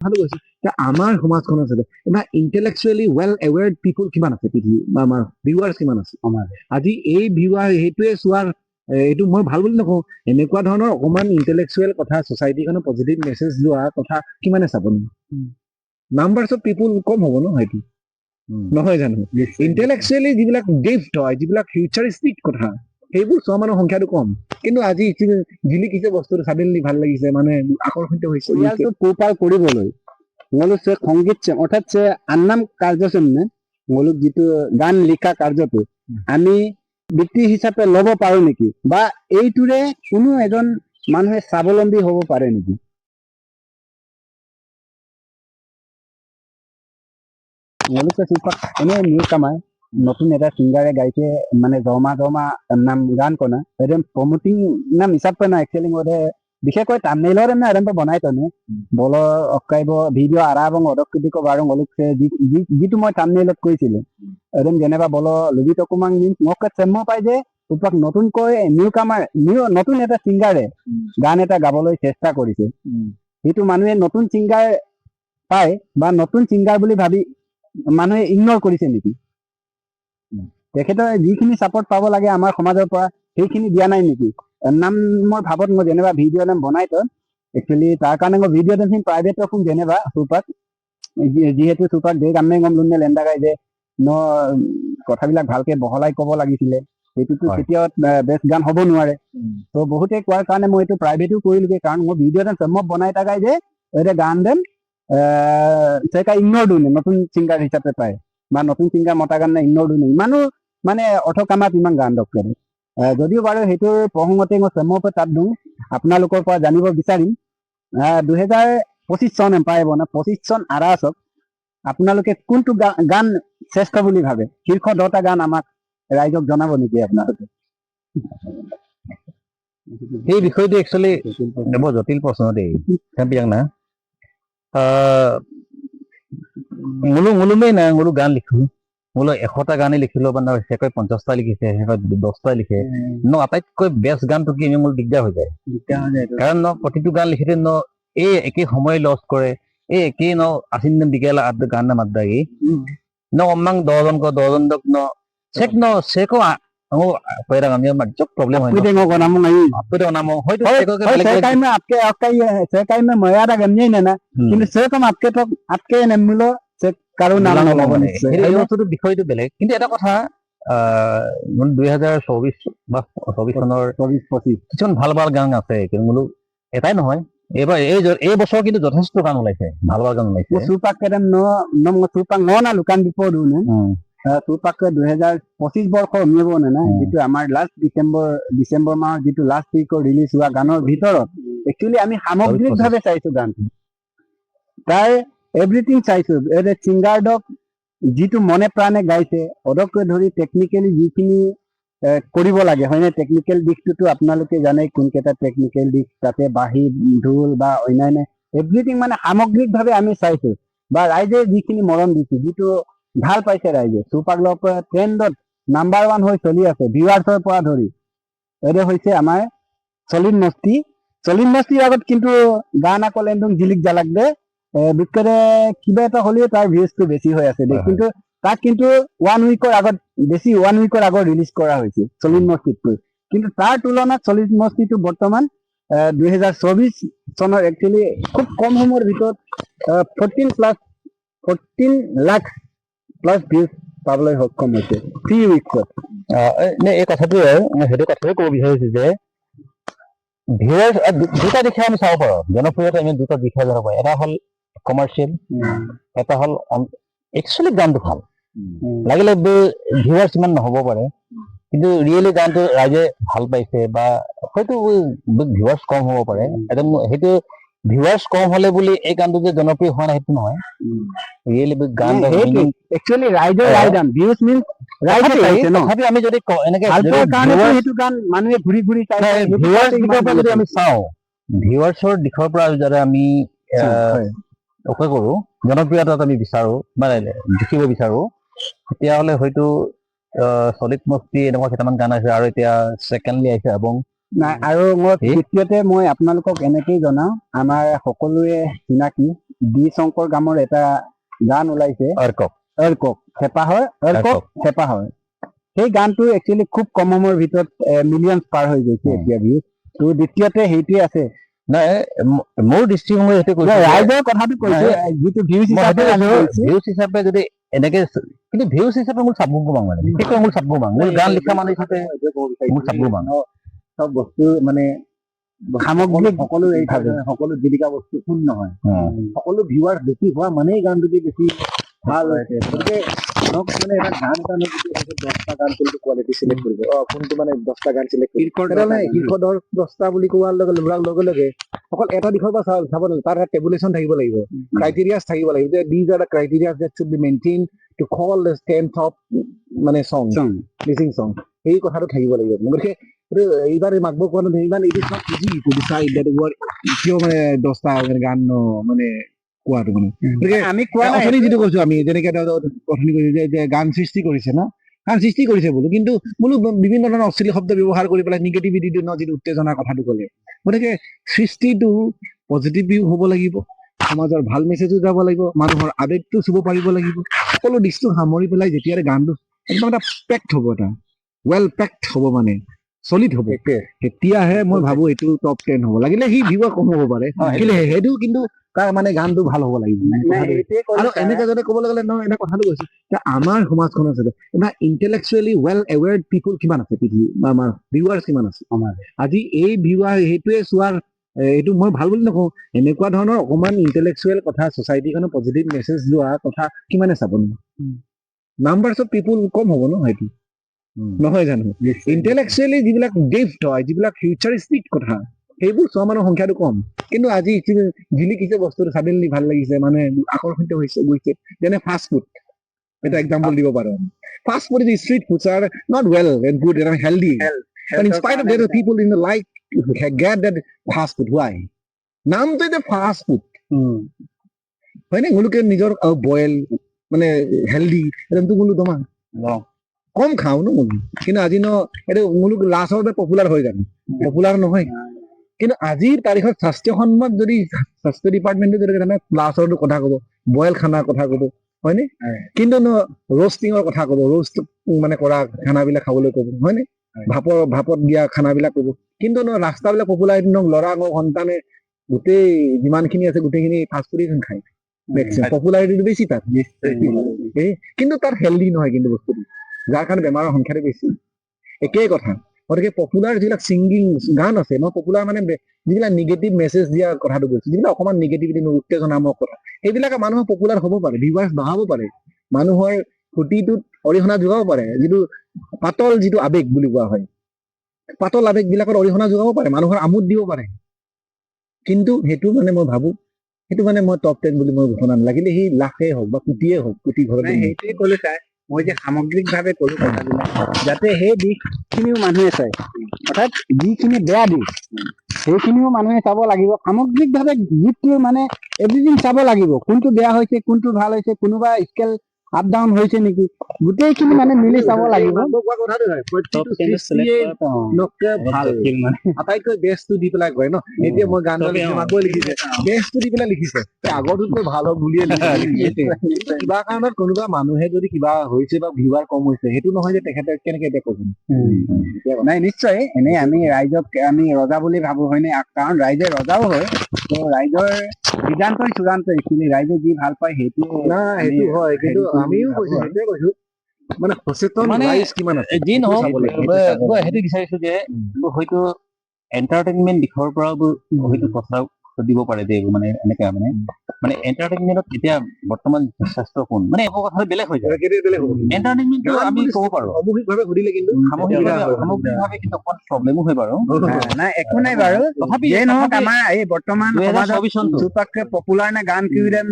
ভালো কৈছে যে আমাৰ সমাজখনত আছে বা ইণ্টেলেকচুৱেলি ৱেল এৱেৰ্ড পিপুল কিমান আছে পৃথিৱী বা আমাৰ ভিউৱাৰ্ছ কিমান আছে আজি এই ভিউৱাৰ সেইটোৱে চোৱাৰ এইটো মই ভাল বুলি নকওঁ এনেকুৱা ধৰণৰ অকমান ইণ্টেলেকচুৱেল কথা ছ'চাইটিখনৰ পজিটিভ মেছেজ লোৱা কথা কিমানে চাব নাম্বাৰছ অফ পিপুল কম হ'ব ন হয়তো নহয় জানো ইণ্টেলেকচুৱেলি যিবিলাক গিফ্ট হয় যিবিলাক ফিউচাৰিষ্টিক কথা সেইবোৰ চোৱা মানুহৰ সংখ্যাটো কম কিন্তু আজি জিলিকিছে বস্তুটো চাডেনলি ভাল লাগিছে মানে আকৰ্ষিত হৈছে পৰিয়ালটো পোহপাল কৰিবলৈ মোলোক সংগীত অৰ্থাৎ আন্নাম কাৰ্যচন্নে মোলোক যিটো গান লিখা কাৰ্যটো আমি বৃত্তি হিচাপে ল'ব পাৰো নেকি বা এইটোৰে কোনো এজন মানুহে স্বাৱলম্বী হ'ব পাৰে নেকি মোলোকে এনে নিউ কামাৰ নতুন এটা সিংগাৰে গাইছে মানে দমা নাম গান কনা এদম প্ৰমোটিং নাম হিচাপে না একচুয়ালি মোৰে বিশেষকৈ তামিলৰ না এদম বনাই তনে বল অকাইব ভিডিঅ' আৰা এবং অদকৃতিক বাৰং অলুক যিটো মই তামিলত কৈছিলো এদম যেনেবা বল লবি তকুমাং মিন্স মোক চেম্ম পাই যে উপাক নতুনকৈ নিউ কামাৰ নতুন এটা সিংগাৰে গান এটা গাবলৈ চেষ্টা কৰিছে সেইটো মানুহে নতুন সিংগাৰ পায় বা নতুন সিংগাৰ বুলি ভাবি মানুহে ইগনোৰ কৰিছে নেকি তেখেতৰ যিখিনি ছাপৰ্ট পাব লাগে আমাৰ সমাজৰ পৰা সেইখিনি দিয়া নাই নেকি নামৰ ভাৱত মই যেনেবা ভিডিঅ' নাম বনাই তই একচুৱেলি তাৰ কাৰণে মই ভিডিঅ' নাম প্ৰাইভেট ৰখোঁ যেনেবা চুপাক যিহেতু চুপাক দেশ আমি গম লুনে লেণ্ডা গাই যে ন কথাবিলাক ভালকে বহলাই ক'ব লাগিছিলে সেইটোতো কেতিয়াও বেষ্ট গান হ'ব নোৱাৰে তো বহুতে কোৱাৰ কাৰণে মই এইটো প্ৰাইভেটো কৰিলোগে কাৰণ মই ভিডিঅ' নাম মই বনাই থাকাই যে এটা গান দেন সেটা ইগনোর দুনে নতুন সিঙ্গার হিচাপে পায় বা নতুন সিঙ্গার মতা গান ইগনোর দুনে ইমানো মানে অৰ্থ কামাত ইমান গান দৰকাৰ যদিও বাৰু সেইটোৰ প্ৰসংগতে মই চেম্মৰ পৰা তাত দিওঁ আপোনালোকৰ পৰা জানিব বিচাৰিম 2025 চন পাইব না 25 চন আৰাচক আপোনালোকে কোনটো গান শ্ৰেষ্ঠ বুলি ভাবে শীৰ্ষ 10টা গান আমাক ৰাইজক জনাব নেকি আপোনালোকে এই বিষয়টো একচুৱেলি বৰ জটিল প্ৰশ্ন দেই চাম্পিয়াং না মুলুমেই নাই মুলু গান লিখো মুলো 100টা গানে লিখিলো মানে শেষকৈ 50টা লিখিছে শেষত 10টা লিখে ন আটাইতকৈ বেষ্ট গানটো কি মোৰ দিগদাৰ হৈ যায় কাৰণ ন প্ৰতিটো গান লিখিতে ন এই একে সময় লছ কৰে এই একে ন আছিন দিগেলা আদ গান না মাদ্দাগি ন অম্মাং 10 জন ন চেক ন চেকো पैरा गामिया मज्जो प्रॉब्लम है आपके को नाम नहीं आपके नाम होय तो सेकाई में आपके सेकाई में मयादा गन्ने ना কিন্তু সেরকম आपके নেমিলো চেক কারো নাম নলব নিশ্চয় এই বস্তুটো বিষয়টো বেলেগ কিন্তু এটা কথা 2024 বা 24 চনৰ 25 কিছুমান ভাল ভাল গান আছে কিন্তু মোলো এটাই নহয় এবাৰ এই বছৰ কিন্তু যথেষ্ট গান ওলাইছে ভাল ভাল গান ওলাইছে সুপাক কেদম সুপাক না লুকান বিপদু না সুপাক 2025 বৰ্ষ উমিব না যেটো আমাৰ লাষ্ট ডিসেম্বৰ মাহৰ যেটো লাষ্ট উইকৰ ৰিলিজ হোৱা গানৰ ভিতৰত একচুয়ালি আমি সামগ্ৰিকভাৱে চাইছো গানটো তাৰ এভৰিথিং চাইছো এ সিংগাৰডক যিটো মনে প্ৰাণে গাইছে অদকৈ ধৰি টেকনিক্যালি যিখিনি কৰিব লাগে হয়নে টেকনিক্যাল দিকটোতো আপোনালোকে জানে কোনকেইটা টেকনিক্যাল দিক তাতে বাহি ঢোল বা অন্যান্য এভৰিথিং মানে সামগ্ৰিকভাৱে আমি চাইছো বা ৰাইজে যিখিনি মৰম দিছে যিটো ভাল পাইছে ৰাইজে সুপাগলৰ পৰা ট্ৰেণ্ডত নাম্বাৰ 1 হৈ চলি আছে ভিউৱাৰ্ছৰ পৰা ধৰি এৰে হৈছে আমাৰ চলিন মস্তিৰ আগত কিন্তু গান আকল একদম জিলিক জালাক দে বিকৰে কিবা এটা হলিও তাৰ ভিউজটো বেছি হৈ আছে কিন্তু তাক কিন্তু 1 উইকৰ আগত বেছি 1 উইকৰ আগত ৰিলিজ কৰা হৈছে চলিন মস্তিতকৈ কিন্তু তাৰ তুলনাত চলিন মস্তিটো বৰ্তমান 2024 চনৰ একচুয়ালি খুব কম সময়ৰ ভিতৰত 14 লাখ প্লাস ভিউজ পাবলৈ সক্ষম হৈছে 3 উইকত এই কথাটো সেইটো কথাই ক'ব বিচাৰিছো যে ভিউয়াৰ্স দুটা দিশে আমি চাব পাৰো জনপ্ৰিয়তা আমি দুটা দিশে যাব পাৰো এটা হল কমাৰ্শিয়েল এটা হল একচুয়ালি গানটো ভাল লাগিলে ভিউয়াৰ্স ইমান নহব পাৰে কিন্তু ৰিয়েলি গানটো ৰাইজে ভাল পাইছে বা হয়তো ভিউয়াৰ্স কম হ'ব পাৰে একদম সেইটো ভিউয়াৰ্স কম হলে বুলি এই গানটো যে জনপ্ৰিয় হোৱা নাই সেইটো নহয় ৰিয়েলি গান একচুয়ালি ৰাইজৰ ৰাইডাম ভিউজ মিন্স ৰাইজে চাইছে ন তথাপি আমি যদি এনেকে ভালপোৱাৰ কাৰণে সেইটো গান মানুহে ঘূৰি ঘূৰি চাই ভিউয়াৰ্স দিশৰ পৰা যদি আমি চাওঁ ভিউয়াৰ্সৰ দিশৰ পৰা যদি আমি ওকে কৰো জনপ্ৰিয়তাত আমি বিচাৰো মানে দেখিব বিচাৰো তেতিয়াহ'লে হয়তো চলিত মস্তি এনেকুৱা কেইটামান গান আছে আৰু এতিয়া সেকেন্ডলি আহিছে এবং নাই আৰু মই দ্বিতীয়তে মই আপোনালোকক এনেকেই জনাও আমাৰ সকলোৰে চিনাকি ডি শংকৰ গামৰ এটা গান ওলাইছে অৰ্কক এৰকক হেঁপাহৰ সেই গানটো একচুৱেলি খুব কম সময়ৰ ভিতৰত মিলিয়নছ পাৰ হৈ গৈছে এতিয়া ভিউজ তো দ্বিতীয়তে সেইটোৱে আছে নাই মোৰ দৃষ্টিভংগী সেইটো কৈছো ৰাইজৰ কথাটো কৈছো যিটো ভিউজ ভিউজ হিচাপে যদি এনেকে কিন্তু ভিউজ হিচাপে মোৰ চাব পাওঁ মানে বিশেষকৈ মোৰ চাব পাওঁ মোৰ গান লিখা মানুহ হিচাপে মোৰ চাব পাওঁ চব বস্তু মানে সামগ্ৰিক সকলো জীৱিকা বস্তু শুন নহয় সকলো ভিউৱাৰ বেছি হোৱা মানেই গানটো বেছি ভাল হৈছে গতিকে ধৰক মানে এটা গান এটা যদি 10টা গান কোনটো কোৱালিটি চিলেক্ট কৰিব কোনটো মানে 10টা গান চিলেক্ট কৰিব শীৰ্ষ 10টা বুলি কোৱাৰ লগে লগে অকল এটা দিশৰ পৰা চাব নালাগে তাৰ এটা টেবুলেশ্যন থাকিব লাগিব ক্ৰাইটেৰিয়াছ থাকিব লাগিব যে these are the criterias that should be maintain to call the 10th of মানে চং লিচিং চং এই কথাটো থাকিব লাগিব গতিকে এইবাৰ মাগব কোৱা নাই ইমান it is not easy to decide that word কিয় মানে 10টা গান মানে কোৱাটো মানে গতিকে আমি কোৱা নাই অথনি যিটো কৈছো আমি যেনেকে অথনি কৈছো যে গান সৃষ্টি কৰিছে না গান সৃষ্টি কৰিছে বোলো বিভিন্ন ধৰণৰ অশ্লীল শব্দ ব্যৱহাৰ কৰি পেলাই নিগেটিভিটিটো যিটো উত্তেজনাৰ কথাটো ক'লে গতিকে সৃষ্টিটো পজিটিভ হ'ব লাগিব সমাজৰ ভাল মেছেজো যাব লাগিব মানুহৰ আৱেগটো চুব পাৰিব লাগিব সকলো দিশটো সামৰি পেলাই যেতিয়া গানটো একদম এটা পেক্ট হ'ব এটা ৱেল পেক্ট হ'ব মানে চলিড হ'ব তেতিয়াহে মই ভাবো এইটো টপ 10 হ'ব লাগিলে সি ভিউৱাৰ কম হ'ব পাৰে কিন্তু সেইটো কিন্তু তাৰ মানে গানটো ভাল হ'ব লাগিব আৰু এনেকে যদি ক'বলৈ গ'লে নহয় এটা কথাটো কৈছো যে আমাৰ সমাজখন আছে এটা ইণ্টেলেকচুৱেলি ৱেল এৱেৰ্ড পিপুল কিমান আছে পৃথিৱী বা আমাৰ ভিউৱাৰ্ছ কিমান আছে আজি এই ভিউৱাৰ সেইটোৱে চোৱাৰ এইটো মই ভাল বুলি নকওঁ এনেকুৱা ধৰণৰ অকমান ইণ্টেলেকচুৱেল কথা ছচাইটিখনৰ পজিটিভ মেছেজ লোৱা কথা কিমানে চাব নাম্বাৰছ অফ পিপুল কম হ'ব ন সেইটো নহয় জানো ইণ্টেলেকচুৱেলি যিবিলাক গিফ্ট হয় যিবিলাক ফিউচাৰিষ্টিক কথা সেইবোৰ চোৱা মানুহৰ সংখ্যাটো কম কিন্তু আজি জিলিকিছে বস্তুটো চাডেনলি ভাল লাগিছে মানে আকৰ্ষিত হৈছে গৈছে যেনে ফাষ্ট ফুড এটা এক্সাম্পল দিব পাৰো fast food is street foods are not well and good and healthy but in spite of that people in the like get that fast food why নামটো এটা ফাষ্ট ফুড হয় নে গোলোকে নিজৰ boil মানে healthy এটো গোলো তোমা কম খাও ন কিন্তু আজি ন এটা গোলোক লাষ্টতে পপুলাৰ হৈ যায় পপুলাৰ নহয় কিন্তু আজিৰ তাৰিখত স্বাস্থ্যসন্মত যদি স্বাস্থ্য ডিপাৰ্টমেণ্টে যদি লাষ্টৰ কথা ক'ব বইল খানাৰ কথা ক'ব হয়নে কিন্তু ৰোষ্টিঙৰ কথা ক'ব ৰোষ্ট মানে কৰা খানাবিলাক খাবলৈ ক'ব হয়নে ভাপত দিয়া খানাবিলাক ক'ব কিন্তু ৰাস্তাবিলাক পপুলাৰ ল'ৰা সন্তানে গোটেই যিমানখিনি আছে গোটেইখিনি ফাষ্ট ফুডেই খায় পপুলাৰিটিটো বেছি তাত কিন্তু তাত হেল্ডি নহয় কিন্তু বস্তুটো যাৰ কাৰণে বেমাৰৰ সংখ্যাটো বেছি একেই কথা গতিকে পপুলাৰ যিবিলাক ছিংগিং গান আছে মই পপুলাৰ মানে যিবিলাক নিগেটিভ মেছেজ দিয়া কথাটো কৈছো যিবিলাক অকণমান নিগেটিভিটি উত্তেজনামূলক কথা সেইবিলাকে মানুহৰ পপুলাৰ হ'ব পাৰে ভিউৱাৰ্ছ বঢ়াব পাৰে মানুহৰ ফূৰ্তিটোত অৰিহণা যোগাব পাৰে যিটো পাতল যিটো আৱেগ বুলি কোৱা হয় পাতল আৱেগবিলাকত অৰিহণা যোগাব পাৰে মানুহৰ আমোদ দিব পাৰে কিন্তু সেইটো মানে মই ভাবো সেইটো মানে মই টপ 10 বুলি মই ঘোষণা লাগিলে সি লাখেই হওক বা কোটিয়ে হওক কোটি ঘৰত সেইটোৱে ক'লো চাই মই যে সামগ্ৰিকভাৱে ক'লো কথাবিলাক যাতে সেই দিশখিনিও মানুহে চায় অৰ্থাৎ যিখিনি বেয়া দিশ সেইখিনিও মানুহে চাব লাগিব সামগ্ৰিকভাৱে গীতটো মানে এভৰিথিং চাব লাগিব কোনটো বেয়া হৈছে কোনটো ভাল হৈছে কোনোবা স্কেল আপ ডাউন হৈছে নেকি গোটেইখিনি মানে মিলি চাব লাগিব আটাইতকৈ বেষ্টটো দি পেলাই কয় ন এতিয়া মই গান মাগৈ লিখিছে বেষ্টটো দি পেলাই লিখিছে আগৰটোতকৈ ভাল হওক বুলিয়ে কিবা কাৰণত কোনোবা মানুহে যদি কিবা হৈছে বা ভিউৱাৰ কম হৈছে সেইটো নহয় যে তেখেতে কেনেকে এতিয়া ক'ব নাই নিশ্চয় এনেই আমি ৰাইজক আমি ৰজা বুলি ভাবো হয়নে কাৰণ ৰাইজে ৰজাও হয় তো ৰাইজৰ সিদ্ধান্তই চূড়ান্ত এইখিনি ৰাইজে যি ভাল পায় সেইটো সেইটো হয় কিন্তু আমিও কৈছো সেইটোৱে কৈছো মানে সচেতন ৰাইজ কিমান আছে যি নহওক মই সেইটো বিচাৰিছো যে হয়তো এণ্টাৰটেইনমেণ্ট দিশৰ পৰাও হয়তো কথা দিব পাৰে দেই মানে এনেকা মানে এণ্টাৰটেইনমেণ্টত এতিয়া বৰ্তমান যথেষ্ট কোন মানে একো কথা বেলেগ হৈ যায় এণ্টাৰটেইনমেণ্টটো আমি ক'ব পাৰো সামগ্ৰিকভাৱে সুধিলে কিন্তু সামগ্ৰিকভাৱে কিন্তু অকণ প্ৰব্লেমো হয় বাৰু নাই একো নাই বাৰু তথাপি এই নহওক আমাৰ এই বৰ্তমান চুপাকে পপুলাৰ নে গান কিউৰেন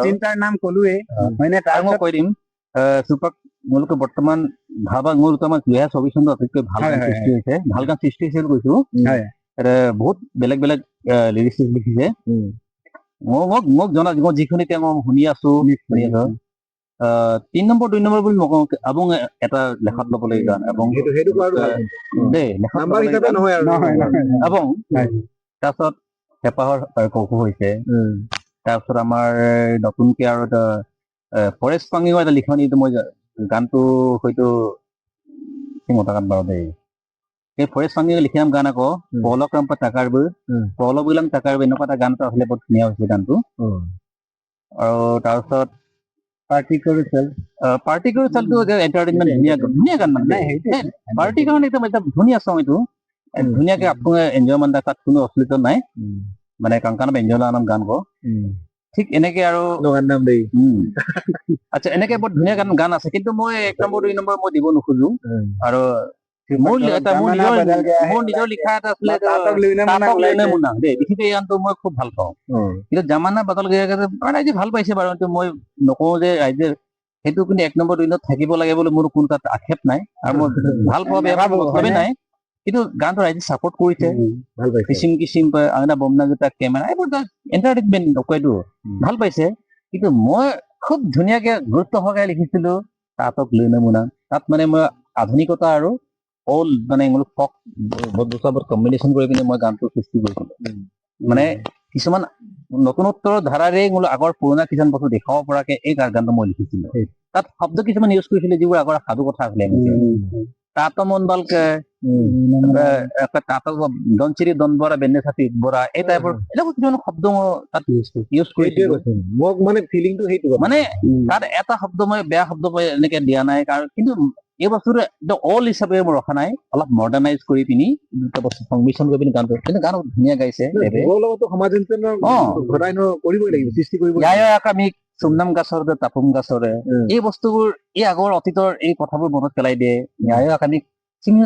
চিন্তাৰ নাম ক'লোৱে হয়নে তাৰ মই কৈ দিম চুপাক মোলোকে বৰ্তমান ভাবা মোৰ আমাৰ 2024 চনত আটাইতকৈ ভাল গান সৃষ্টি হৈছে ভাল গান সৃষ্টি হৈছে বুলি কৈছো বহুত বেলেগ বেলেগ লিৰিক্স লিখিছে মোক জনা মই যিখিনি এতিয়া মই শুনি আছো 3 নম্বৰ 2 নম্বৰ বুলি নকওঁ এবং এটা লেখাত ল'বলৈ গান এবং দেই এবং তাৰপিছত হেঁপাহৰ কৌশল হৈছে তাৰপিছত আমাৰ নতুনকে আৰু এটা ফৰেষ্ট পাঙিও এটা লিখনি, এইটো মই গানটো হয়তো মতা গান বাৰু দেই, এই ফৰেষ্ট পাঙিও লিখিয়াম গান আকৌ পলক ৰাম্পা টাকাৰবো, পলক বিলাম টাকাৰবো, এনেকুৱা এটা গান এটা আছিলে, বহুত ধুনীয়া হৈছে গানটো। আৰু তাৰপিছত পাৰ্টিকুলাৰ চেলটো এণ্টাৰটেইনমেণ্ট ধুনীয়া গান মানে পাৰ্টিৰ কাৰণে একদম এটা ধুনীয়া চং এইটো, ধুনীয়াকে আপোনাৰ এনজয়মেণ্ট তাত কোনো অশ্লীলতা নাই, মানে কাংকানা এনজয় নাম গান কওঁ। ঠিক এনেকে আৰু আচ্ছা, এনেকে বৰ ধুনীয়া গান আছে, কিন্তু মই 1 নম্বৰ 2 নম্বৰ মই দিব নোখোজো। আৰু মোৰ নিজৰ লিখা এটা আছিলে দেই, বিশেষকে এই গানটো মই খুব ভাল পাওঁ। কিন্তু জামানা বাদল গয়া ৰাইজে ভাল পাইছে বাৰু, কিন্তু মই নকওঁ যে ৰাইজে সেইটো কিন্তু 1 নম্বৰ 2 থাকিব লাগে বুলি মোৰ কোনো তাত আক্ষেপ নাই, আৰু মই ভাল পোৱা বেয়া ভাৱে নাই, কিন্তু গানটো ৰাইজে চাপৰ্ট কৰিছে। কিচিম কিচিম আঙনা বমনা গীতা কেমেৰা এইবোৰ এণ্টাৰটেইনমেণ্ট নকয়তো, ভাল পাইছে। কিন্তু মই খুব ধুনীয়াকে গুৰুত্ব সহকাৰে লিখিছিলো তাতক লৈ নমুনা, তাত মানে মই আধুনিকতা আৰু অল্ড মানে ফক কম্বিনেশ্যন কৰি পিনে মই গানটো সৃষ্টি কৰিছিলো। মানে কিছুমান নতুনত্বৰ ধাৰাৰে আগৰ পুৰণা কিছুমান বস্তু দেখাব পৰাকে এই গানটো মই লিখিছিলো। তাত শব্দ কিছুমান ইউজ কৰিছিলো যিবোৰ আগৰ সাধু কথা আছিলে। তাত মন বালকে দনচিৰি দনবৰা বেন্দে ছাতি বৰা, এই টাইপৰ এনেকুৱা কিছুমান শব্দ মই তাত ইউজ কৰিছিলো। মোক মানে ফিলিংটো সেইটো মানে তাত এটা শব্দ মই বেয়া শব্দ মই এনেকে দিয়া নাই, কাৰণ কিন্তু এই বস্তুটো একদম অল হিচাপে মই ৰখা নাই, অলপ মডাৰ্ণাইজ কৰি পিনি দুটা বস্তু সংমিশ্ৰণ কৰি পিনি গানটো, কিন্তু গান ধুনীয়া গাইছে। কৰিবই লাগিব, সৃষ্টি কৰিব আমি চুমনাম গাছৰ তাপুম গাছৰে এই বস্তুবোৰ এই আগৰ অতীতৰ এই কথাবোৰ মনত পেলাই দিয়ে। ন্যায় আমি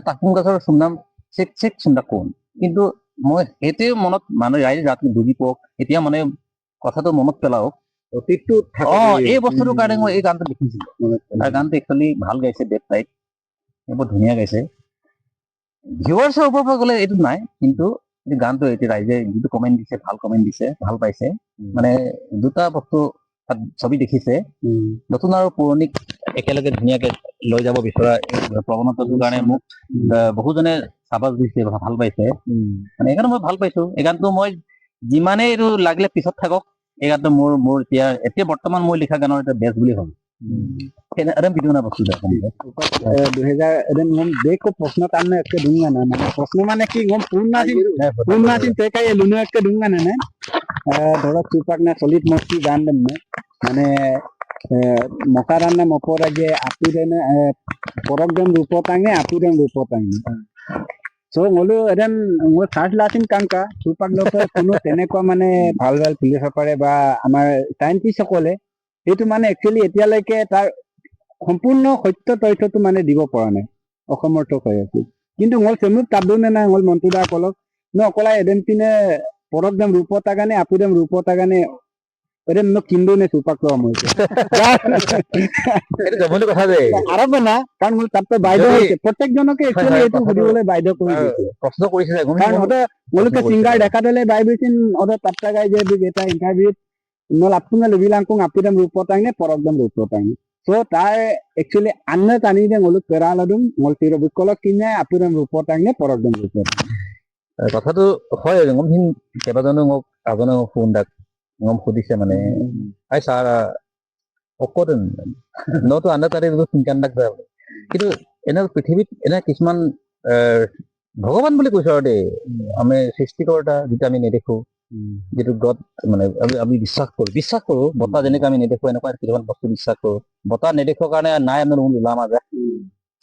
তাপুম গাছৰ চুমনাম চেক চেক চুন্দা কোন, কিন্তু মই সেইটোৱে মনত মানুহ ৰাইজে যাতে বুজি পাওক, এতিয়া মানে কথাটো মনত পেলাওক, এই বস্তুটোৰ কাৰণে মই এই গানটো লিখিছিলো। আৰু গানটো একচুৱেলি ভাল গাইছে, ডেট টাইট বৰ ধুনীয়া গাইছে। ভিউৱাৰ্ছৰ ওপৰৰ পৰা গ'লে এইটো নাই, কিন্তু গানটো এতিয়া ৰাইজে যিটো কমেণ্ট দিছে, ভাল কমেণ্ট দিছে, ভাল পাইছে। মানে দুটা বস্তু তাত ছবি দেখিছে, নতুন আৰু পুৰণিক একেলগে ধুনীয়াকে লৈ যাব বিচৰা প্ৰৱণতাটোৰ কাৰণে মোক বহুজনে চাবাজ দিছে, ভাল পাইছে। মানে এইকাৰণে মই ভাল পাইছো। এই গানটো মই যিমানেই এইটো লাগিলে পিছত থাকক, এই গানটো মোৰ এতিয়া বৰ্তমান মই লিখা গানৰ এটা বেষ্ট বুলি ভাবো। प्रश्न तामने के दूंगा ना, मैंने प्रश्न माने कि हम पूर्ण दिन ते का ये लुनो के दूंगा ना, थोड़ा चुपक ना सॉलिड मस्ती गान दम में माने मकारान ना मपोरा जे आपुरेने परगदम रूपतांगे आपुरेन रूपतांगे सो मोलो एदन मो थार्ड लाटिन कांका चुपक लोके कोनो तेनेকুৱা মানে ভাল ভাল ফিলসফাৰে বা আমাৰ সায়েন্টিষ্ট সকলে এইটো মানে একচুয়ালি এতিয়ালৈকে তাৰ সম্পূৰ্ণ সত্য তথ্যটো মানে দিব পৰা নাই, অসমৰ্থক হৈ আছে। কিন্তু মই সেমুক তাবনে না মই মন্তুদা কলক ন অকলা এডেন পিনে পৰকদম ৰূপতা গানে আপুদম ৰূপতা গানে এডেন ন কিন্দো নে চুপাক লম হৈছে এটা জমনি কথা যে আৰব না, কাৰণ মই তাত বাইদ হৈছে প্ৰত্যেকজনকে একচুয়ালি এইটো সুধিবলৈ বাইদ কৰি দিছে। প্ৰশ্ন কৰিছে কাৰণ ওটা মোলকে সিঙ্গার দেখা দিলে বাইবিচিন ওটা তাত্তা গাই যে এটা ইন্টারভিউ নল আপুনা লবিলাংকুং আপুদম ৰূপতাংনে পৰকদম ৰূপতাংনে so তাই একচুয়ালি আন্না টানি যে মোলক পেৰালাদুম মোল তিৰ বিকলক কিনে আপুদম ৰূপতাংনে পৰকদম ৰূপতাং কথাটো হয়। গমহিন কেইবাজনো মোক আগনে ফোন ডাক গম সুধিছে মানে আই ছাৰ অকদন নতো আন্না তাৰে চিন্তান ডাক যায়, কিন্তু এনে পৃথিৱীত এনে কিছুমান ভগৱান বুলি কৈছো আৰু দেই, আমি সৃষ্টিকৰ্তা যিটো আমি নেদেখো, যিটো গড মানে আমি বিশ্বাস কৰো বতাহ যেনেকে আমি নেদেখো এনেকুৱা কিছুমান বস্তু বিশ্বাস কৰো। বতাহ নেদেখো কাৰণে নাই আমি ওলাম আজ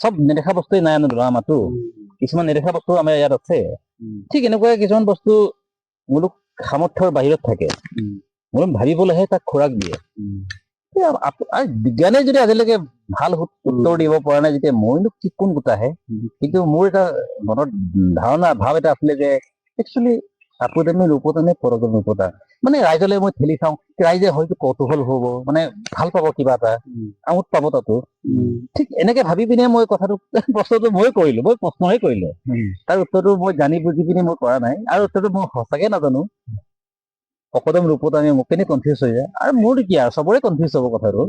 চব নেদেখা বস্তুৱে নাই আমি ওলাম আতো, কিছুমান নেদেখা বস্তু আমাৰ ইয়াত আছে। ঠিক এনেকুৱা কিছুমান বস্তু মূলক সামৰ্থ্যৰ বাহিৰত থাকে, মূলক ভাবিবলৈহে তাক খোৰাক দিয়ে। বিজ্ঞানে যদি আজিলৈকে ভাল উত্তৰ দিব পৰা নাই, যেতিয়া মইনো কি কোন গোটাহে। কিন্তু মোৰ এটা মনত ধাৰণা ভাৱ এটা আছিলে যে একচুৱেলি আপুদামী ৰূপতানে পৰগম ৰূপতা, মানে ৰাইজলৈ মই ঠেলি চাওঁ, ৰাইজে হয়তো কৌতূহল হব, মানে ভাল পাব, কিবা এটা আমোদ পাব তাতো। ঠিক এনেকে ভাবি পিনে মই কথাটো প্ৰশ্নটো মই কৰিলো, মই প্ৰশ্নহে কৰিলো, তাৰ উত্তৰটো মই জানি বুজি পিনে মই কৰা নাই, আৰু উত্তৰটো মই সঁচাকে নাজানো। অকদম ৰূপতানে মোক কেনে কনফিউজ হৈ যায়, আৰু মোৰ কি আৰু চবৰে কনফিউজ হ'ব কথাটো,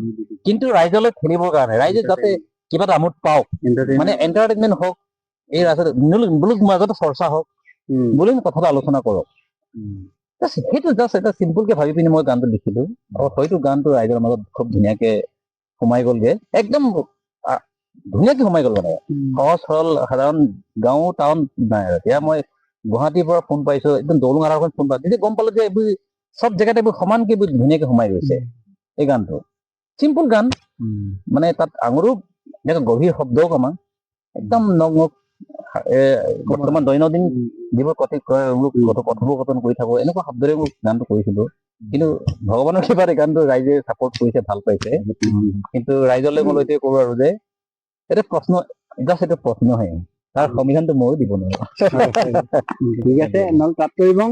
কিন্তু ৰাইজলৈ ঠেলিবৰ কাৰণে, ৰাইজে যাতে কিবা এটা আমোদ পাওক, মানে এণ্টাৰটেইনমেণ্ট হওক, এই ৰাজত মাজতে চৰ্চা হওক বুলি কথাটো আলোচনা কৰক। সেইটো জাষ্ট এটা চিম্পুলকে ভাবি পিনি মই গানটো লিখিলো আৰু হয়তো গানটো ৰাইজৰ মাজত খুব ধুনীয়াকে সোমাই গ'লগে একদম ধুনীয়াকে সোমাই গ'ল মানে সহজ সৰল সাধাৰণ গাঁও টাউন নাই আৰু এতিয়া মই গুৱাহাটীৰ পৰা ফোন পাইছো একদম দৌলং আধাৰখন ফোন পাইছো তেতিয়া গম পালো যে এইবোৰ চব জেগাতে এইবোৰ সমানকে এইবোৰ ধুনীয়াকে সোমাই গৈছে এই গানটো চিম্পুল গান মানে তাত আঙুৰো এনেকুৱা গভীৰ শব্দও কমা একদম বৰ্তমান দৈনন্দিন যিবোৰ কথোপকথন কৰি থাকো এনেকুৱা শব্দৰে মই গানটো কৰিছিলো কিন্তু ভগৱানৰ কৃপাত এই গানটো ৰাইজে চাপৰ্ট কৰিছে ভাল পাইছে কিন্তু ৰাইজলৈ মই এইটোৱে কৰো আৰু যে এটা প্ৰশ্ন জাষ্ট এইটো প্ৰশ্নহে তাৰ সংবিধানটো ময়ো দিব নোৱাৰো ঠিক আছে নহ'লে তাতকৈ বং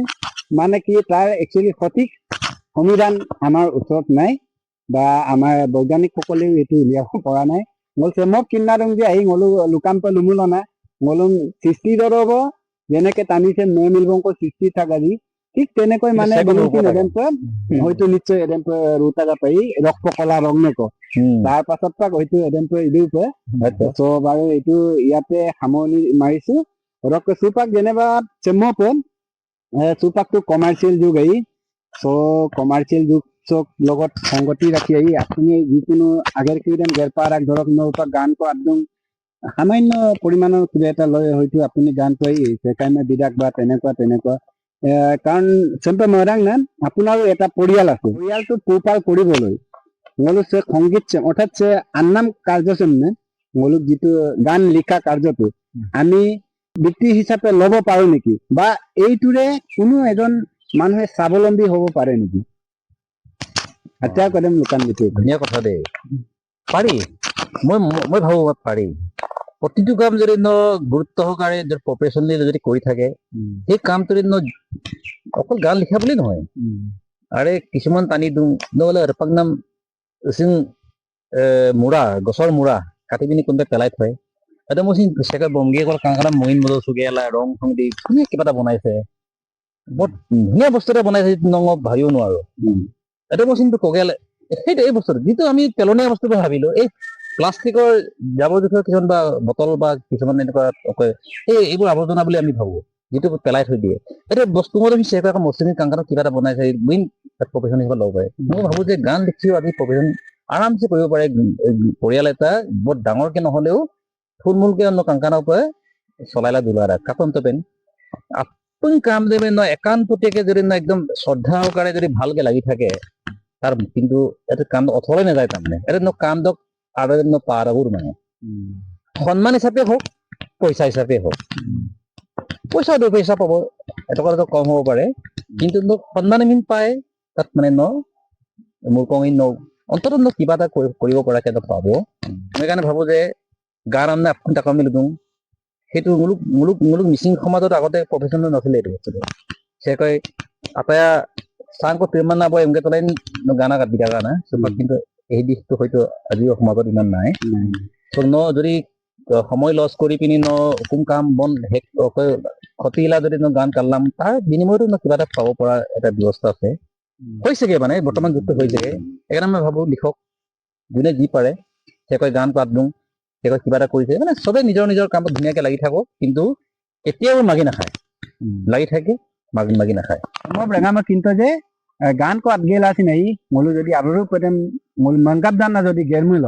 মানে কি তাৰ একচুৱেলি সঠিক সংবিধান আমাৰ ওচৰত নাই বা আমাৰ বৈজ্ঞানিকসকলেও এইটো উলিয়াব পৰা নাই মোক কিনা দং যে আহি গ'লো লুকাম্প লুমুলনা গ'লো সৃষ্টি দৰব যেনেকে টানিছে নৈ মিলবংক সৃষ্টি থাকাৰি ঠিক তেনেকৈ মানে হয়তো নিশ্চয় এডেম্পে ৰুতাগা পাই ৰক্ত কলা ৰং নেক তাৰ পাছত পাক হয়তো এডেম্পে ইদিও পে তো বাৰু এইটো ইয়াতে সামৰণি মাৰিছো ৰক সুপাক যেনেবা চেম্মপে সুপাকটো কমাৰ্চিয়েল যুগ আহি কমাৰ্চিয়েল যুগ চক লগত সংগতি ৰাখি আহি আপুনি যিকোনো আগেৰ কেইদিন গেৰপাৰ আগ ধৰক নৌপাক গান को একদম সামান্য পৰিমাণৰ কিবা এটা লৈ হয়তো আপুনি গানটো আহি সেইকাৰণে বিদাক বা তেনেকুৱা কাৰণ চেম্পে মৰাং না আপোনাৰো এটা পৰিয়াল আছে পৰিয়ালটো পোহপাল কৰিবলৈ মোলো সংগীত অৰ্থাৎ আন্নাম কাৰ্যচেমনে মোলো যিটো গান লিখা কাৰ্যটো আমি বৃত্তি হিচাপে ল'ব পাৰো নেকি বা এইটোৰে কোনো এজন মানুহে স্বাৱলম্বী হ'ব পাৰে নেকি এতিয়া কদম লুকান বিতে ধুনীয়া কথা দেই পাৰি মই ভাবো পাৰি প্ৰতিটো কাম যদি গুৰুত্ব সহকাৰে প্ৰফেচনেলি যদি কৰি থাকে সেই কামটো অকল গান লিখা বুলি নহয় আৰে কিছুমান টানি দিওঁ নহ'লে ৰপাক নাম মূৰা গছৰ মূৰা কাটি পিনি কোনোবাই পেলাই থয় এটা মই চেকাৰ বংগীয়ে কল কাংকানা মহিন মদল চুগিয়ালা ৰং চং দি ধুনীয়া কিবা এটা বনাইছে বৰ ধুনীয়া বস্তু এটা বনাইছে ভাবিব নোৱাৰো এটা মই চিন্তা কগিয়ালে সেইটো এই বস্তুটো যিটো আমি পেলনীয়া বস্তু ভাবিলো এই প্লাষ্টিকৰ জাবৰ জোথৰ কিছুমান বা বটল বা কিছুমান এনেকুৱা এইবোৰ আৱৰ্জনা বুলি আমি ভাবো যিটো পেলাই থৈ দিয়ে এতিয়া বস্তু মই তুমি চেকাৰ মচিনি কাংকানা কিবা এটা বনাইছে মেইন প্ৰফেচন হিচাপে ল'ব পাৰে মই ভাবো যে গান লিখিও আমি প্ৰফেচন আৰামছে কৰিব পাৰে পৰিয়াল এটা বৰ ডাঙৰকে নহলেও থুলমূলকে কাংকানাৰ পৰা চলাইলা দুলাৰা কাপন্ত পেন আপুনি কাম দেবে একান্ততীয়াকে যদি একদম শ্ৰদ্ধা সহকাৰে যদি ভালকে লাগি থাকে তাৰ কিন্তু এটা কাম অথলে নাযায় তাৰমানে এটা কামদক আৰু পাৰবোৰ মানে সন্মান হিচাপে হওক পইচা হিচাপে হওক পইচা 2 পইচা পাব এটকা কম হ'ব পাৰে কিন্তু সন্মান মিন পায় তাত মানে মোৰ কঙি অন্তত কিবা এটা কৰিব পৰাকে পাব সেইকাৰণে ভাবো যে গান আমনে আপুনি তাক আমি লুদুং সেইটো মুলুক মিচিং সমাজত আগতে প্ৰফেচনেল নাছিলে এইটো বস্তুটো সেকৈ আপায়া চাংকো তিৰমানা বয় এমকে তলাই গানা কাট বিটা গানা কিন্তু এই দিশটো হয়তো আজিও সমাজত ইমান নাই যদি সময় লছ কৰি পিনি হুকুম কাম বন ক্ষতিলা যদি গান কাঢ়লাম তাৰ বিনিময়তো কিবা এটা পাব পৰা এটা ব্যৱস্থা আছে হৈছেগে মানে বৰ্তমান যুগটো হৈছেগে সেইকাৰণে মই ভাবো লিখক যোনে যি পাৰে সেকৈ গান পাত দিওঁ সেকৈ কিবা এটা কৰিছে মানে চবে নিজৰ কামত ধুনীয়াকে লাগি থাকক কিন্তু কেতিয়াও মাগি নাখায় লাগি থাকে মাগি নাখায় মই ব্ৰেঙামা কিন্তু যে গান को আদগেলা আছে নাই মোলো যদি আৰো কদম মোল মনগাব দান না যদি গেৰমুল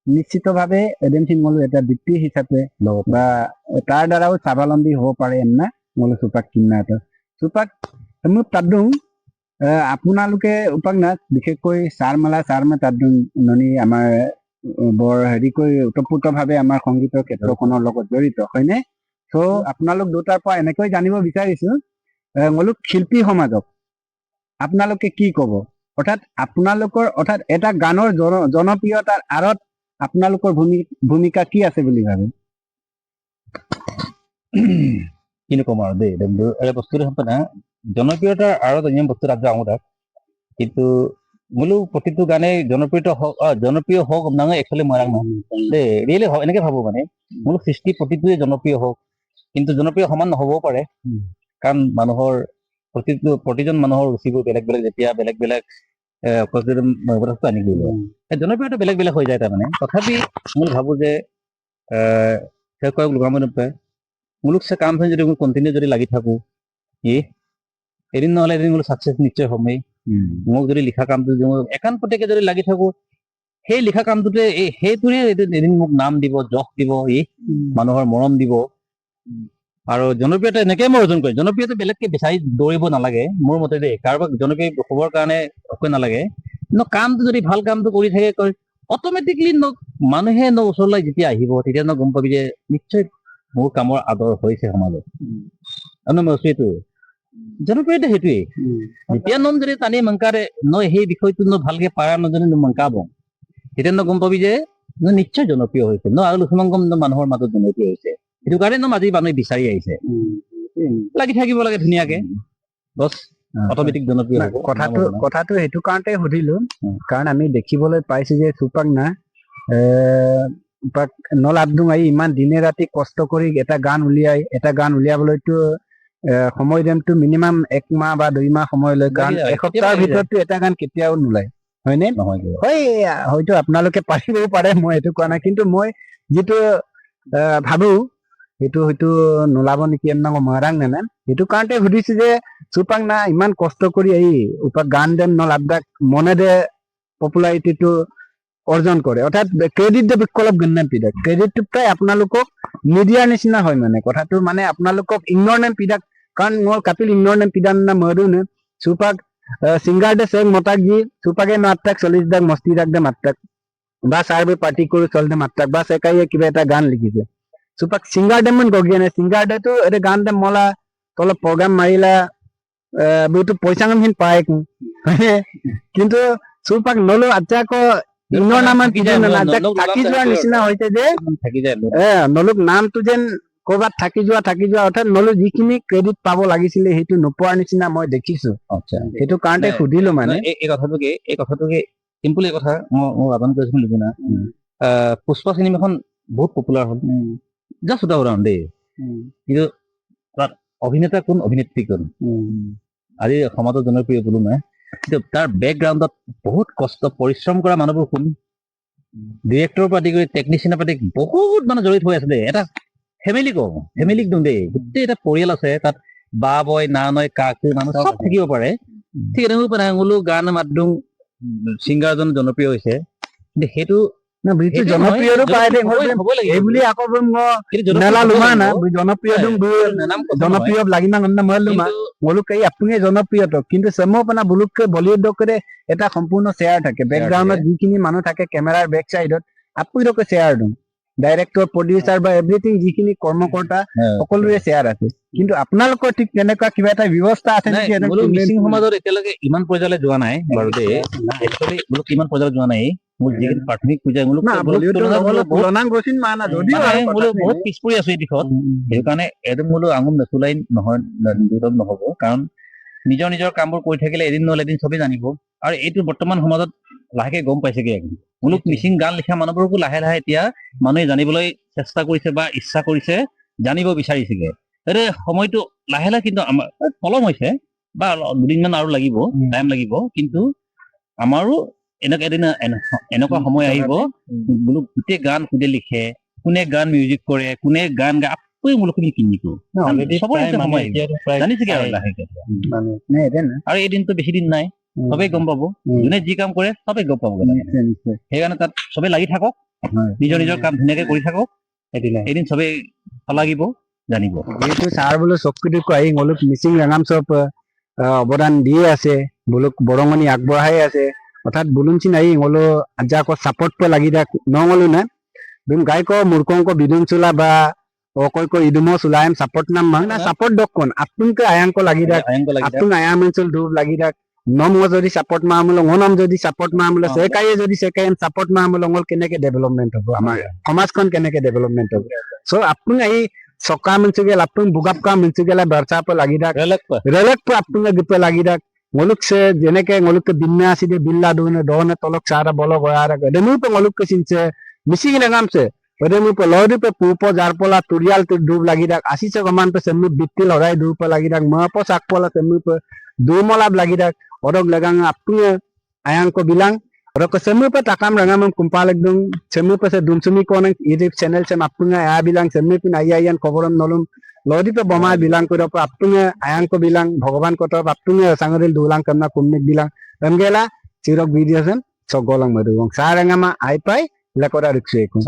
নিশ্চিতভাৱে এদিন সিং মোলো এটা বৃত্তি হিচাপে বা তাৰ দ্বাৰাও স্বাৱলম্বী হ'ব পাৰে না মোলো সুপাক কিনা এটা সুপাক মই তাদুং আপোনালোকে উপাক না বিশেষকৈ চাৰমালা তাদুং ননি আমাৰ বৰ হেৰিকৈ ওতঃপ্ৰোতভাৱে আমাৰ সংগীতৰ ক্ষেত্ৰখনৰ লগত জড়িত হয়নে তো আপোনালোক দুটাৰ পৰা এনেকৈ জানিব বিচাৰিছো মোলো শিল্পী সমাজক আপোনালোকে কি কব অৰ্থাৎ এটা গানৰ জনপ্ৰিয়তাৰ আঁৰত আপোনালোকৰ ভূমিকা কি আছে বুলি ভাবে কিন্তু কম আৰু দেই বস্তুটো না জনপ্ৰিয়তাৰ আঁৰত অন্য বস্তু যাওঁ তাক কিন্তু বোলো প্ৰতিটো গানে জনপ্ৰিয় হওক নাঙে একচুৱেলি মৰাং দেই ৰিয়েলি এনেকে ভাবো মানে বোলো সৃষ্টি প্ৰতিটোৱে জনপ্ৰিয় হওক কিন্তু জনপ্ৰিয় সমান নহবও পাৰে কাৰণ মানুহৰ প্ৰতিজন মানুহৰ ৰুচিবোৰ বেলেগ যেতিয়া বেলেগ আনি গৈ জনপ্ৰিয়তা বেলেগ হৈ যায় তাৰমানে তথাপি মই ভাবো যে মুলুক সে কাম যদি কণ্টিনিউ যদি লাগি থাকো এদিন নহলে এদিন বোলো ছাকচেছ নিশ্চয় হ'মেই মোক যদি লিখা কামটো যদি মই একান্তপটে যদি লাগি থাকো সেই লিখা কামটোতে সেইটোৰে এদিন মোক নাম দিব যশ দিব মানুহৰ মৰম দিব আৰু জনপ্ৰিয়তা এনেকৈ মই অৰ্জন কৰিম জনপ্ৰিয়তা বেলেগকে বিচাৰি দৌৰিব নালাগে মোৰ মতে দেই কাৰোবাক জনপ্ৰিয় হ'বৰ কাৰণে একো নালাগে কিন্তু কামটো যদি ভাল কামটো কৰি থাকে অট'মেটিকলি মানুহে ওচৰলৈ যেতিয়া আহিব তেতিয়া গম পাবি যে নিশ্চয় মোৰ কামৰ আদৰ হৈছে সমাজত এইটোৱে জনপ্ৰিয়তা সেইটোৱেই যেতিয়া যদি টানি মাংকাৰে সেই বিষয়টো ভালকে পাৰা নজনে মাংকাব তেতিয়া গম পাবি যে নিশ্চয় জনপ্ৰিয় হৈছে আৰু লক্ষ্মীমান কম মানুহৰ মাজত জনপ্ৰিয় হৈছে সেইটো কাৰণে আজি মানুহে বিচাৰি আহিছে লাগি থাকিব লাগে ধুনীয়াকে বছ অট'মেটিক জনপ্ৰিয় হ'ব কথাটো সেইটো কাৰণতে সুধিলো কাৰণ আমি দেখিবলৈ পাইছো যে চুপাক না নল আব্দুং আহি ইমান দিনে ৰাতি কষ্ট কৰি এটা গান উলিয়াবলৈতো সময় দিনটো মিনিমাম 1 মাহ বা 2 মাহ সময় লয় কাৰণ এসপ্তাহৰ ভিতৰতো এটা গান কেতিয়াও নোলায় হয়নে হয় হয়তো আপোনালোকে পাৰিবও পাৰে মই এইটো কোৱা নাই কিন্তু মই যিটো ভাবো সেইটো হয়তো নোলাব নেকি মৰাং নেনে সেইটো কাৰণতে সুধিছো যে চুপাক না ইমান কষ্ট কৰি আহি গান দেন নল আব্দাক মনে দে পপুলাৰিটিটো অৰ্জন কৰে অৰ্থাৎ ক্ৰেডিট দে বিকলপ গণ্য পিডাক ক্ৰেডিটটো প্ৰায় আপোনালোকক নিদিয়াৰ নিচিনা হয় মানে কথাটো মানে আপোনালোকক ইগনৰ নেম পিডাক কাৰণ মোৰ কাপিল ইগনৰ নেম পিডান না মৰো নে চুপাক সিঙ্গার দে সেং মতাক জি চুপাকে মাত্রাক 40 দাক মস্তি দাক দে মাত্রাক বা সার্ভে পার্টি করে চলতে মাত্রাক বা সেকাইয়ে কিবা এটা গান লিখিছে চুপাক সিঙ্গার দে মন গগিয়ে নে সিঙ্গার দে তো এটা গান দে মলা তল প্রোগ্রাম মারিলা বুটো পয়সা গমহিন পায় কিন্তু চুপাক নলো আচ্ছা কো ইগনৰ নামান কি যেন না থাকি যোৱাৰ নিচিনা হৈছে যে থাকি যায় নলুক নামটো যেন কৰবাত থাকি যোৱা অৰ্থাৎ নলু যিখিনি ক্ৰেডিট পাব লাগিছিলে সেইটো নোপোৱাৰ নিচিনা মই দেখিছো সেইটো কাৰণতে সুধিলো মানে এই কথাটোকে চিম্পল এই কথা মই আদান কৰিছিলো লিখুনা পুষ্পা চিনেমাখন বহুত পপুলাৰ হ'ল জাষ্ট এটা উদাহৰণ দেই কিন্তু তাত অভিনেতা কোন অভিনেত্ৰী কোন আজি সমাজত জনপ্ৰিয় বোলো নাই কিন্তু তাৰ বেকগ্ৰাউণ্ডত বহুত কষ্ট পৰিশ্ৰম কৰা মানুহবোৰ কোন ডিৰেক্টৰৰ পৰা আদি কৰি টেকনিচিয়ানৰ পৰা বহুত মানুহ জড়িত হৈ আছে দেই এটা ফেমিলিক দিওঁ দেই গোটেই এটা পৰিয়াল আছে তাত বা বয় না নয় কাকু মানুহ চব থাকিব পাৰে ঠিক তেনেকৈ বোলো গান মাতদুং ছিংগাৰজন জনপ্ৰিয় হৈছে কিন্তু সেইটো জনপ্ৰিয়টো পাই দে এই বুলি আকৌ জনপ্ৰিয় লাগি না বলুক এই আপুনি জনপ্ৰিয়ত কিন্তু চেমপনা বুলুককে বলিউডকে এটা সম্পূৰ্ণ শ্বেয়াৰ থাকে বেকগ্ৰাউণ্ডত যিখিনি মানুহ থাকে কেমেৰাৰ বেক চাইডত আপুনিকে শ্বেয়াৰ দিওঁ ডাইৰেক্টৰ প্ৰডিউচাৰ বা এভৰিথিং যিখিনি কৰ্মকৰ্তা সকলোৰে শ্বেয়াৰ আছে কিন্তু আপোনালোকৰ ঠিক তেনেকুৱা কিবা এটা ব্যৱস্থা আছে নেকি মিচিং সমাজত এতিয়ালৈকে ইমান পৰ্যায়লৈ যোৱা নাই বাৰু দেই একচুৱেলি বোলো কিমান পৰ্যায়ত যোৱা নাই মোৰ যিখিনি প্ৰাথমিক পৰ্যায় বহুত পিছ পৰি আছো এই দিশত সেইকাৰণে এদিন বোলো আঙুল নেচুলাই নহয় নহব কাৰণ নিজৰ কামবোৰ কৰি থাকিলে এদিন নহলে এদিন চবেই জানিব আৰু এইটো বৰ্তমান সমাজত লাহেকে গম পাইছেগে বোলো মিচিং গান লিখা মানুহবোৰকো লাহে লাহে এতিয়া মানুহে জানিবলৈ চেষ্টা কৰিছে বা ইচ্ছা কৰিছে জানিব বিচাৰিছেগে সময়টো লাহে লাহে কিন্তু আমাৰ পলম হৈছে বা 2 দিনমান আৰু লাগিব টাইম লাগিব কিন্তু আমাৰো এনেকুৱা সময় আহিব বোলো গোটেই গান কোনে লিখে কোনে গান মিউজিক কৰে কোনে গান গায় আপুনি মোলোখিনি কিনিব জানিছেগে আৰু লাহেকে আৰু এই দিনটো বেছি দিন নাই সবেই গম পাব যোনে যি কাম কৰে সবেই গম পাব সেইকাৰণে তাত সবেই লাগি থাকক নিজৰ কাম ধুনীয়াকে কৰি থাকক এদিন সবেই লাগিব জানিব এইটো ছাৰ বোলো চকুটো আহি গলোক মিচিং ৰাঙাম চব অৱদান দিয়ে আছে বোলো বৰঙণি আগবঢ়াই আছে অৰ্থাৎ বুলুনচিন আহি গলো আজি আকৌ চাপৰ্ট পে লাগি থাক নগলো না বিম গায়ক মূৰ্খংক বিদুম চোলা বা অকয় কো ইদুমো চুলায়ম সাপোর্ট নাম মাংনা সাপোর্ট দক্কন আপুনকে আয়াঙ্ক লাগি রাখ আপুন আয়ামঞ্চল দূর লাগি রাখ নম যদি সাপোর্ট মামুল নম যদি সাপোর্ট মামুল সেকায়ে যদি সেকায়ে সাপোর্ট মামুল ngol কেনেকে ডেভেলপমেন্ট হ'ব আমাৰ সমাজখন কেনেকে ডেভেলপমেন্ট হ'ব সো আপুন এই সকা মঞ্চগেল আপুন বুগাপকা মঞ্চগেলা বৰ্ষা পে লাগি ৰাখ ৰেলেক পে আপুন গপে লাগি ৰাখ ngoluk se jeneke ngoluk binna aside billa dune done tolok sara bolo goyara demu pe ngoluk ke sinse misi ngam se demu pe lodi pe pupo jarpola turial te dub lagi dak asi se gaman pe semu bitil horai dub pe lagi dak ma po sakpola semu pe dumolab lagi dak odok lagang apne ayang ko bilang odok ke semu pe takam rangam kumpal ekdum semu pe se dumsumi ko nang youtube channel se apne ya bilang semu pe ayan koboram nolum Lodi pe bomai bilang ko da aptunge ayang ko bilang bhagavan ko ta aptunge sangadil dulang karna kumnik bilang ramgela sirok video sen sogolang madu saranga ma ai pai la ko da rikse ko